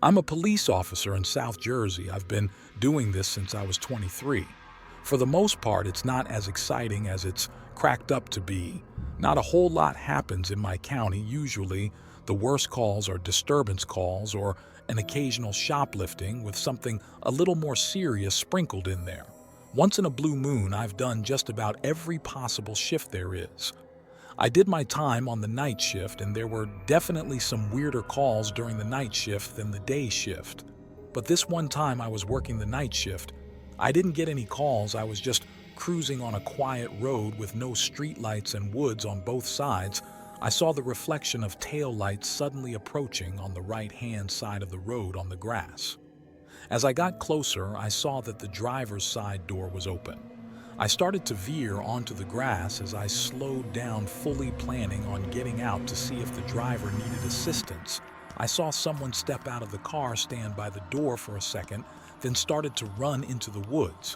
I'm a police officer in South Jersey. I've been doing this since I was 23. For the most part, it's not as exciting as it's cracked up to be. Not a whole lot happens in my county. Usually, the worst calls are disturbance calls or an occasional shoplifting with something a little more serious sprinkled in there. Once in a blue moon, I've done just about every possible shift there is. I did my time on the night shift, and there were definitely some weirder calls during the night shift than the day shift. But this one time I was working the night shift, I didn't get any calls. I was just cruising on a quiet road with no streetlights and woods on both sides. I saw the reflection of taillights suddenly approaching on the right-hand side of the road on the grass. As I got closer, I saw that the driver's side door was open. I started to veer onto the grass as I slowed down, fully planning on getting out to see if the driver needed assistance. I saw someone step out of the car, stand by the door for a second, then started to run into the woods.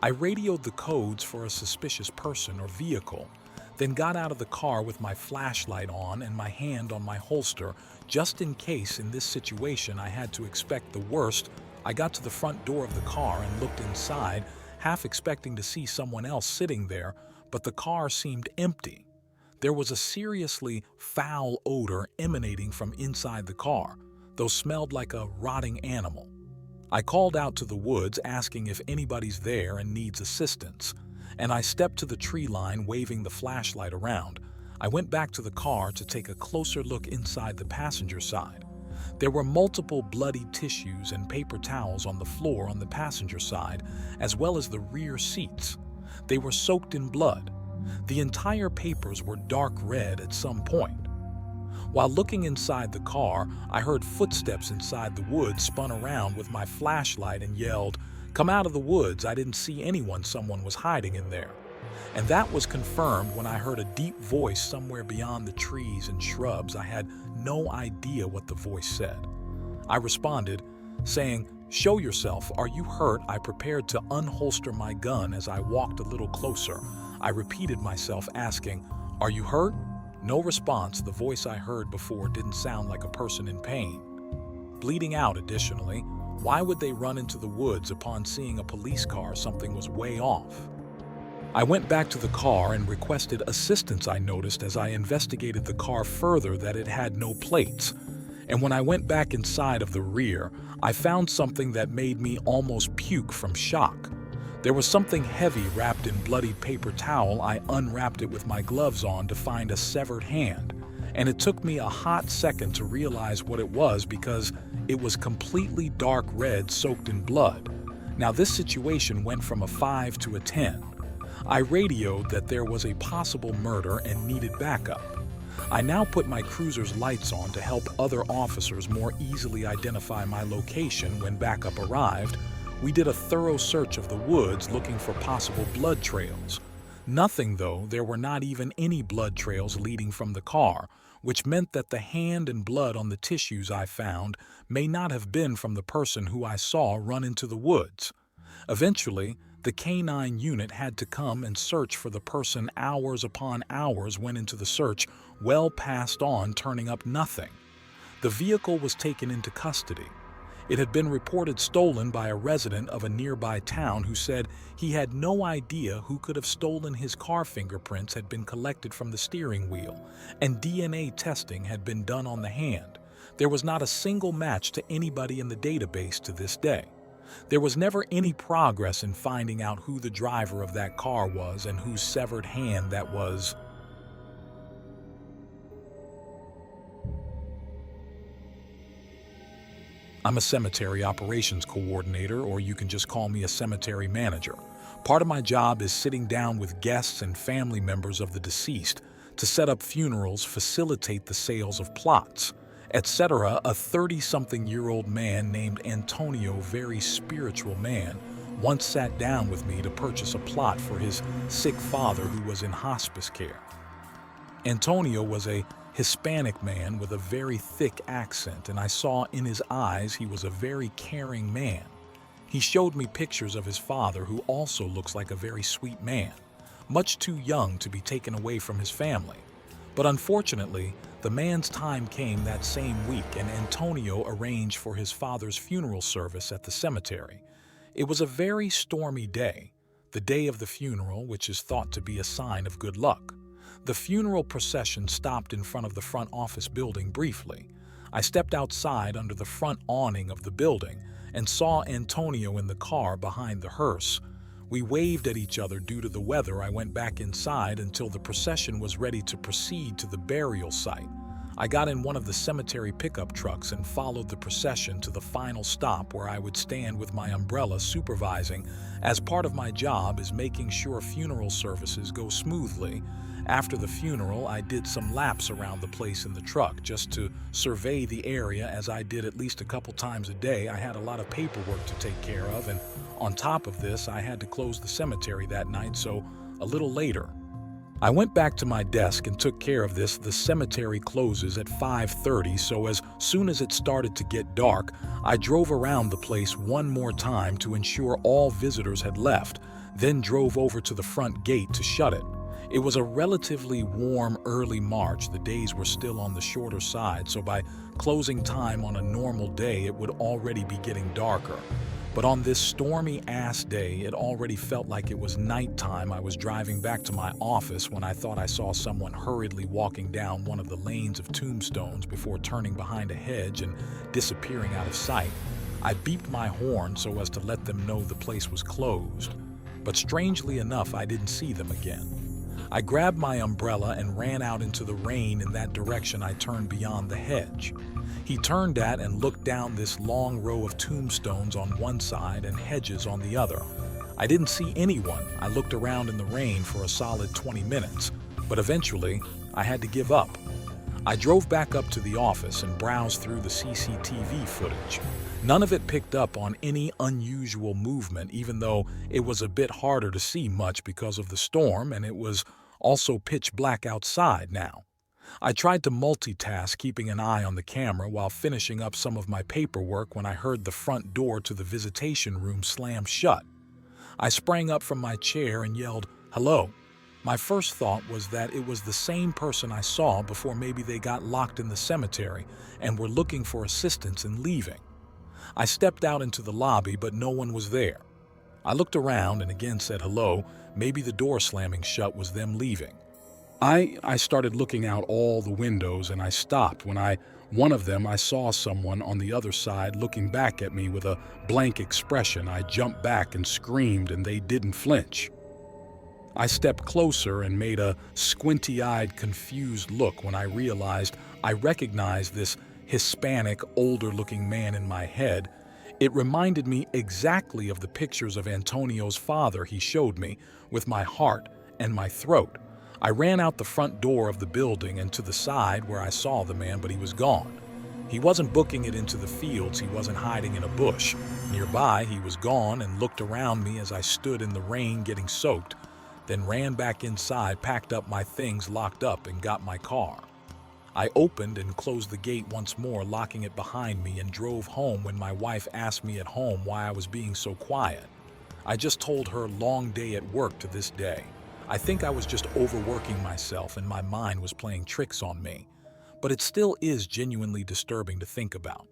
I radioed the codes for a suspicious person or vehicle, then got out of the car with my flashlight on and my hand on my holster, just in case in this situation I had to expect the worst. I got to the front door of the car and looked inside, half expecting to see someone else sitting there, but the car seemed empty. There was a seriously foul odor emanating from inside the car, though smelled like a rotting animal. I called out to the woods asking if anybody's there and needs assistance, and I stepped to the tree line waving the flashlight around. I went back to the car to take a closer look inside the passenger side. There were multiple bloody tissues and paper towels on the floor on the passenger side, as well as the rear seats. They were soaked in blood. The entire papers were dark red at some point. While looking inside the car, I heard footsteps inside the woods, spun around with my flashlight and yelled, "Come out of the woods, I didn't see anyone, someone was hiding in there." And that was confirmed when I heard a deep voice somewhere beyond the trees and shrubs. I had no idea what the voice said. I responded, saying, "Show yourself, are you hurt?" I prepared to unholster my gun as I walked a little closer. I repeated myself, asking, "Are you hurt?" No response. The voice I heard before didn't sound like a person in pain. Bleeding out, additionally. Why would they run into the woods upon seeing a police car? Something was way off. I went back to the car and requested assistance. I noticed as I investigated the car further that it had no plates. And when I went back inside of the rear, I found something that made me almost puke from shock. There was something heavy wrapped in bloodied paper towel. I unwrapped it with my gloves on to find a severed hand. And it took me a hot second to realize what it was because it was completely dark red soaked in blood. Now this situation went from a 5 to a 10. I radioed that there was a possible murder and needed backup. I now put my cruiser's lights on to help other officers more easily identify my location. When backup arrived, we did a thorough search of the woods looking for possible blood trails. Nothing though, there were not even any blood trails leading from the car, which meant that the hand and blood on the tissues I found may not have been from the person who I saw run into the woods. Eventually, the K-9 unit had to come and search for the person. Hours upon hours went into the search, well past on, turning up nothing. The vehicle was taken into custody. It had been reported stolen by a resident of a nearby town who said he had no idea who could have stolen his car. Fingerprints had been collected from the steering wheel, and DNA testing had been done on the hand. There was not a single match to anybody in the database to this day. There was never any progress in finding out who the driver of that car was and whose severed hand that was. I'm a cemetery operations coordinator, or you can just call me a cemetery manager. Part of my job is sitting down with guests and family members of the deceased to set up funerals, facilitate the sales of plots, etc. A 30-something-year-old man named Antonio, very spiritual man, once sat down with me to purchase a plot for his sick father who was in hospice care. Antonio was a Hispanic man with a very thick accent, and I saw in his eyes he was a very caring man. He showed me pictures of his father, who also looks like a very sweet man, much too young to be taken away from his family. But unfortunately, The man's time came that same week, and Antonio arranged for his father's funeral service at the cemetery. It was a very stormy day, the day of the funeral, which is thought to be a sign of good luck. The funeral procession stopped in front of the front office building briefly. I stepped outside under the front awning of the building and saw Antonio in the car behind the hearse. We waved at each other due to the weather. I went back inside until the procession was ready to proceed to the burial site. I got in one of the cemetery pickup trucks and followed the procession to the final stop where I would stand with my umbrella supervising, as part of my job is making sure funeral services go smoothly. After the funeral, I did some laps around the place in the truck just to survey the area, as I did at least a couple times a day. I had a lot of paperwork to take care of, and on top of this, I had to close the cemetery that night, so a little later. I went back to my desk and took care of this. The cemetery closes at 5:30, so as soon as it started to get dark, I drove around the place one more time to ensure all visitors had left, then drove over to the front gate to shut it. It was a relatively warm early March. The days were still on the shorter side, so by closing time on a normal day, it would already be getting darker. But on this stormy-ass day, it already felt like it was nighttime. I was driving back to my office when I thought I saw someone hurriedly walking down one of the lanes of tombstones before turning behind a hedge and disappearing out of sight. I beeped my horn so as to let them know the place was closed. But strangely enough, I didn't see them again. I grabbed my umbrella and ran out into the rain. In that direction, I turned beyond the hedge. He turned at and looked down this long row of tombstones on one side and hedges on the other. I didn't see anyone. I looked around in the rain for a solid 20 minutes, but eventually I had to give up. I drove back up to the office and browsed through the CCTV footage. None of it picked up on any unusual movement, even though it was a bit harder to see much because of the storm, and it was also pitch black outside now. I tried to multitask, keeping an eye on the camera while finishing up some of my paperwork, when I heard the front door to the visitation room slam shut. I sprang up from my chair and yelled, "Hello." My first thought was that it was the same person I saw before. Maybe they got locked in the cemetery and were looking for assistance in leaving. I stepped out into the lobby, but no one was there. I looked around and again said hello. Maybe the door slamming shut was them leaving. I started looking out all the windows, and I stopped when one of them I saw someone on the other side looking back at me with a blank expression. I jumped back and screamed, and they didn't flinch. I stepped closer and made a squinty-eyed, confused look when I realized I recognized this Hispanic, older-looking man in my head. It reminded me exactly of the pictures of Antonio's father he showed me, with my heart and my throat. I ran out the front door of the building and to the side where I saw the man, but he was gone. He wasn't booking it into the fields. He wasn't hiding in a bush. Nearby, he was gone, and looked around me as I stood in the rain getting soaked, then ran back inside, packed up my things, locked up, and got my car. I opened and closed the gate once more, locking it behind me, and drove home when my wife asked me at home why I was being so quiet. I just told her long day at work to this day. I think I was just overworking myself and my mind was playing tricks on me. But it still is genuinely disturbing to think about.